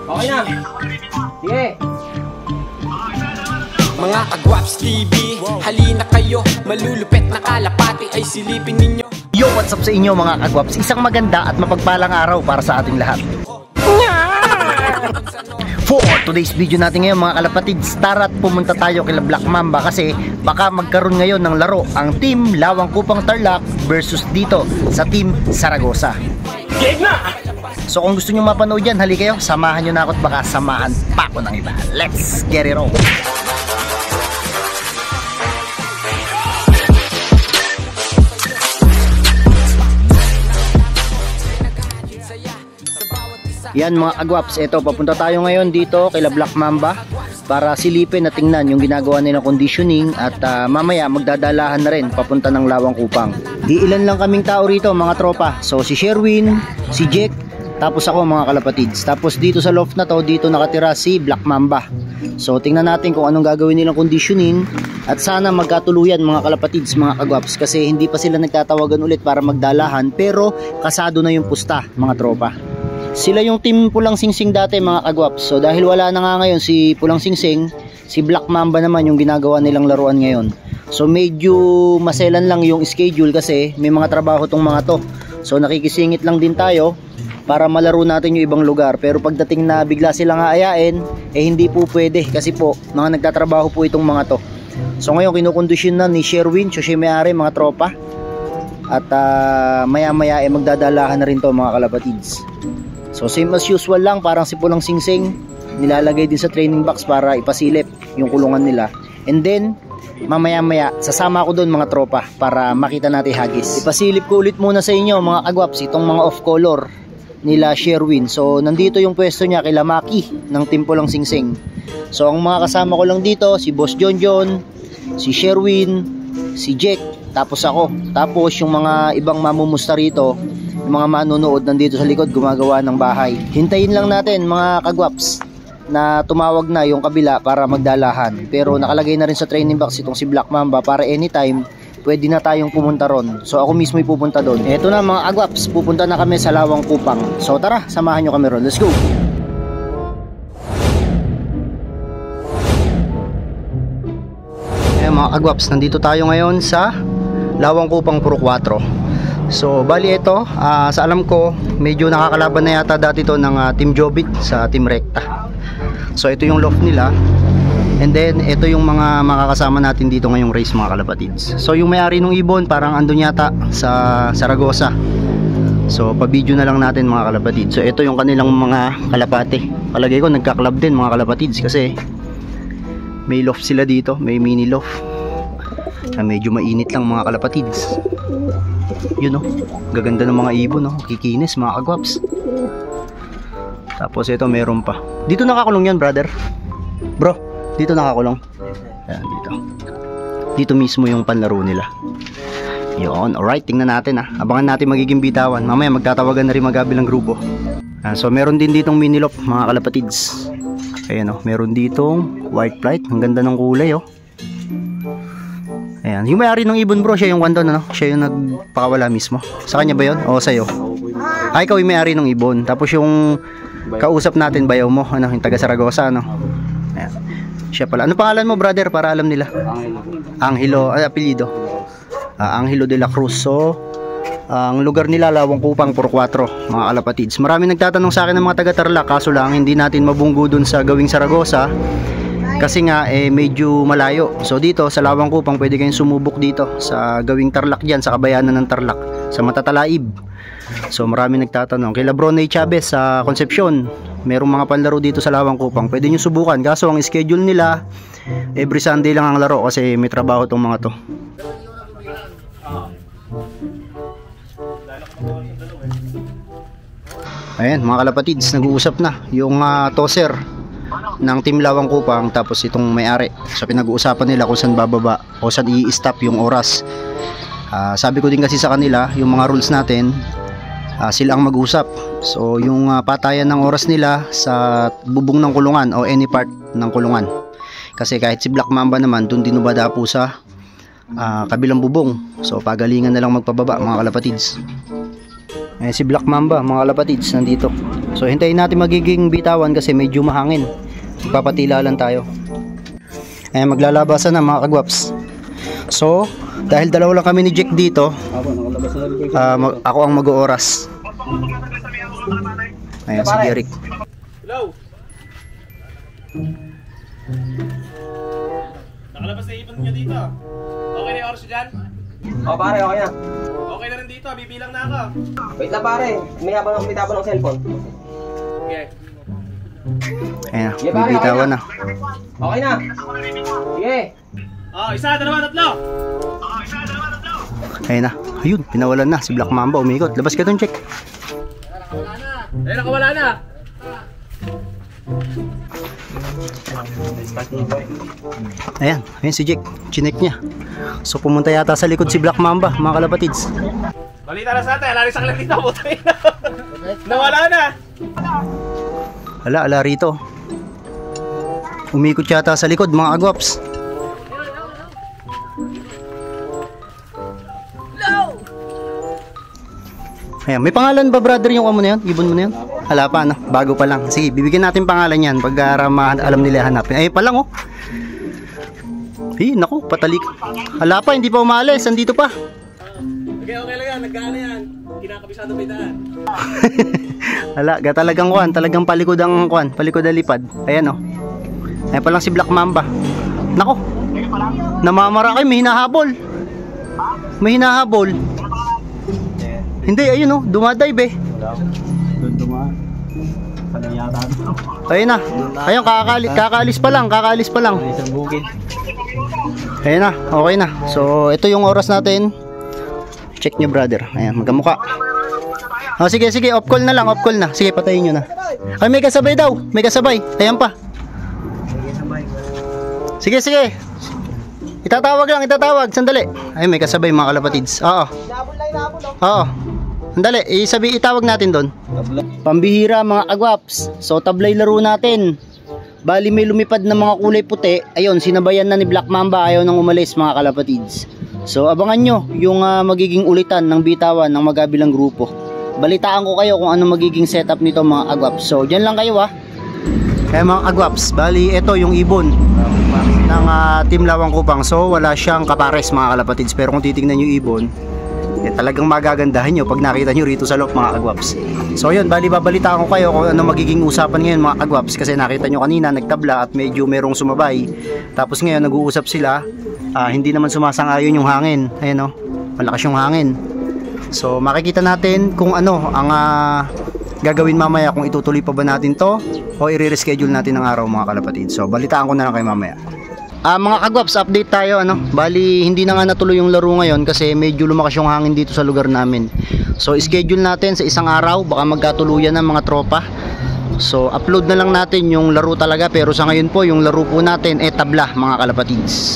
Okay na. Sige. Mga Agwaps TV, halina kayo. Malulupet na kalapati ay silipin ninyo. Yo, what's up sa inyo mga Agwaps? Isang maganda at mapagpalang araw para sa ating lahat. For today's video natin ngayon mga kalapatids, tara't pumunta tayo kila Black Mamba kasi baka magkaroon ngayon ng laro ang Team Lawang Kupang Tarlac versus dito sa Team Zaragoza. Game na! So kung gusto nyo mapanood yan, hali kayo, samahan nyo na ako at baka samahan pa ako ng iba. Let's get it on! Yan mga Agwaps, eto papunta tayo ngayon dito kay Black Mamba para silipin at tingnan yung ginagawa nilang conditioning at mamaya magdadalahan na rin papunta ng Lawang Kupang. Iilan lang kaming tao rito mga tropa. So si Sherwin, si Jack, tapos ako mga kalapatids. Tapos dito sa loft na to, dito nakatira si Black Mamba. So tingnan natin kung anong gagawin nilang conditioning at sana magkatuluyan mga kalapatids, mga Agwaps, kasi hindi pa sila nagtatawagan ulit para magdalahan pero kasado na yung pusta mga tropa. Sila yung team Pulang Singsing dati mga Agwaps. So dahil wala na nga ngayon si Pulang Singsing, si Black Mamba naman yung ginagawa nilang laruan ngayon. So medyo maselan lang yung schedule kasi may mga trabaho tong mga to. So nakikisingit lang din tayo para malaro natin yung ibang lugar. Pero pagdating na bigla silang aayain, hindi po pwede kasi po mga nagtatrabaho po itong mga to. So ngayon kinukondisyon na ni Sherwin, so siya may-ari mga tropa. At maya maya magdadalahan na rin to mga kalapatids. So same as usual lang, parang si Pulang Singsing nilalagay din sa training box para ipasilip yung kulungan nila. And then mamaya maya sasama ako doon mga tropa para makita natin hagis. Ipasilip ko ulit muna sa inyo mga Agwaps itong mga off color nila Sherwin. So nandito yung pwesto niya kay Maki ng Team Pulang Singsing. So ang mga kasama ko lang dito si Boss John John, si Sherwin, si Jack, tapos ako. Tapos yung mga ibang mamumusta rito, mga manonood nandito sa likod gumagawa ng bahay. Hintayin lang natin mga Kagwaps na tumawag na yung kabila para magdalahan. Pero nakalagay na rin sa training box itong si Black Mamba para anytime pwede na tayong pumunta ron. So ako mismo pupunta doon. Eto na mga Agwaps, pupunta na kami sa Lawang Kupang. So tara, samahan nyo kami ron. Let's go! Ayan mga Agwaps, nandito tayo ngayon sa Lawang Kupang Puro 4. So bali ito, sa alam ko medyo nakakalaban na yata dati to ng Team Jobit sa Team Recta. So ito yung loft nila. And then ito yung mga makakasama natin dito ngayong race mga kalapatids. So yung may-ari ng ibon parang andun yata sa Zaragoza. So pa-video na lang natin mga kalapatids. So ito yung kanilang mga kalapate. Palagay ko nagka-club din mga kalapatids kasi may loft sila dito, may mini loft. Medyo mainit lang mga kalapatids. Yun gaganda ng mga ibon kikinis mga Kagwaps. Tapos ito meron pa. Dito nakakulong yan brother. Bro, dito nakakulong. Ayan, dito mismo yung panlaro nila. Yun, alright, tingnan natin abangan natin magiging bitawan. Mamaya magtatawagan na rin magkabilang grupo. So meron din ditong mini loft mga kalapatids. Ayan meron ditong white flight. Ang ganda ng kulay Ayan, yung may-ari ng ibon bro, siya yung wandon siya yung nagpakawala mismo. Sa kanya ba yun? O sa'yo? Ay, ikaw yung may-ari ng ibon. Tapos yung kausap natin, bayaw mo, yung taga Zaragoza, Ayan. Siya pala. Ano pangalan mo brother para alam nila? Angelo, apelyido. Angelo de la Cruz. So, ang lugar nila Lawang Kupang Puro 4, mga kalapatids. Marami nagtatanong sa akin ng mga taga Tarlac, kaso lang hindi natin mabunggo dun sa gawing Zaragoza. Kasi nga medyo malayo. So dito sa Lawang Kupang pwede kayong sumubok dito sa gawing Tarlac diyan sa kabayanan ng Tarlac sa Matatalaib. So marami nagtatanong. Kay Labronay Chavez sa Concepcion, merong mga panlaro dito sa Lawang Kupang. Pwede niyo subukan. Kaso ang schedule nila every Sunday lang ang laro kasi may trabaho tong mga to. Ayan mga kalapatids, nag-uusap na yung tosser ng Team Lawang Kupang tapos itong may-ari. So pinag-uusapan nila kung saan bababa o saan i-stop yung oras. Sabi ko din kasi sa kanila yung mga rules natin, sila ang mag-usap. So yung patayan ng oras nila sa bubong ng kulungan o any part ng kulungan. Kasi kahit si Black Mamba naman dun dinubada po sa kabilang bubong. So pagalingan na lang magpababa mga kalapatids. Ayan si Black Mamba, mga kalapatids, nandito. So hintayin natin magiging bitawan kasi medyo mahangin. Papatila lang tayo. Ayan, maglalabasan na mga kagwaps. So, dahil dalawa lang kami ni Jack dito, ako ang mag-ooras. Ayan si Jeric. Hello. Nakalabas na ipon nyo dito. Okay na yung oras dyan? O pare, okay na. Okay na rin dito, bibilang na ako. Wait lang pare, may habang ng cellphone. Okay. Ayan, bibitawan na. Okay na. Sige. Oh, isa, dalawa, tatlo. Ayan na. Ayun, pinawalan na. Si Black Mamba umikot. Labas ka dun, Jack. Eh, nakawala na. Ayan, ayan si Jack. Chinek niya. So pumunta yata sa likod si Black Mamba, mga kalapatids. Balita na sa atin, alari sa kalang dito, putay na. Nawala na. Ala rito. Umikot yata sa likod, mga agwaps. Ayan, may pangalan ba brother yung amo na yun? Ibon mo na yun? Hala pa, no? Bago pa lang. Sige, bibigyan natin pangalan yan pag alam nila hanapin. Ay, pa lang, oh. Naku, patalik. Hala pa, hindi pa umalis. Andito pa. Okay lang yan, nagkaano yan. Kinakabisado pa daan. Hala, talagang kuhan. Talagang palikod ang kuhan. Palikod ang lipad. Ayan, oh. Ayan pa lang si Black Mamba. Naku, namamara kayo. May hinahabol. May hinahabol. Hindi, ayun oh, dumadive eh. Ayun na. Ayun, kakaalis pa lang. Ayun na, okay na. So, ito yung oras natin. Check nyo brother. Ayan, magkamukha. Oh, sige, off call na lang, Sige, patayin nyo na. Ay, may kasabay daw. Ayan pa. Sige. Itatawag. Sandali. Ay, may kasabay mga kalapatids. Oo. Sandali, itawag natin doon. Pambihira mga agwaps. So tablay laro natin. Bali may lumipad na mga kulay puti. Ayun, sinabayan na ni Black Mamba. Ayaw nang umalis mga kalapatids. So abangan nyo yung magiging ulitan ng bitawan ng magkabilang grupo. Balitaan ko kayo kung ano magiging setup nito mga agwaps. So dyan lang kayo Kaya mga agwaps, bali ito yung ibon ng Team Lawang Kupang. So wala siyang kapares mga kalapatids. Pero kung titingnan yung ibon, talagang magagandahan nyo pag nakita nyo rito sa loob mga kagwaps. So yun, bali babalitaan ko kayo kung ano magiging usapan ngayon mga kagwaps. Kasi nakita nyo kanina nagtabla at medyo merong sumabay. Tapos ngayon nag-uusap sila, hindi naman sumasangayon yung hangin. Ayan o, malakas yung hangin. So makikita natin kung ano ang gagawin mamaya, kung itutuloy pa ba natin to o i-reschedule natin ng araw mga kalapatid. So balitaan ko na lang kayo mamaya. Mga kagwaps, update tayo Bali hindi na nga natuloy yung laro ngayon kasi medyo lumakas yung hangin dito sa lugar namin. So schedule natin sa isang araw, baka magkatuluyan ng mga tropa. So upload na lang natin yung laro talaga, pero sa ngayon po yung laro po natin tabla mga kalapatids.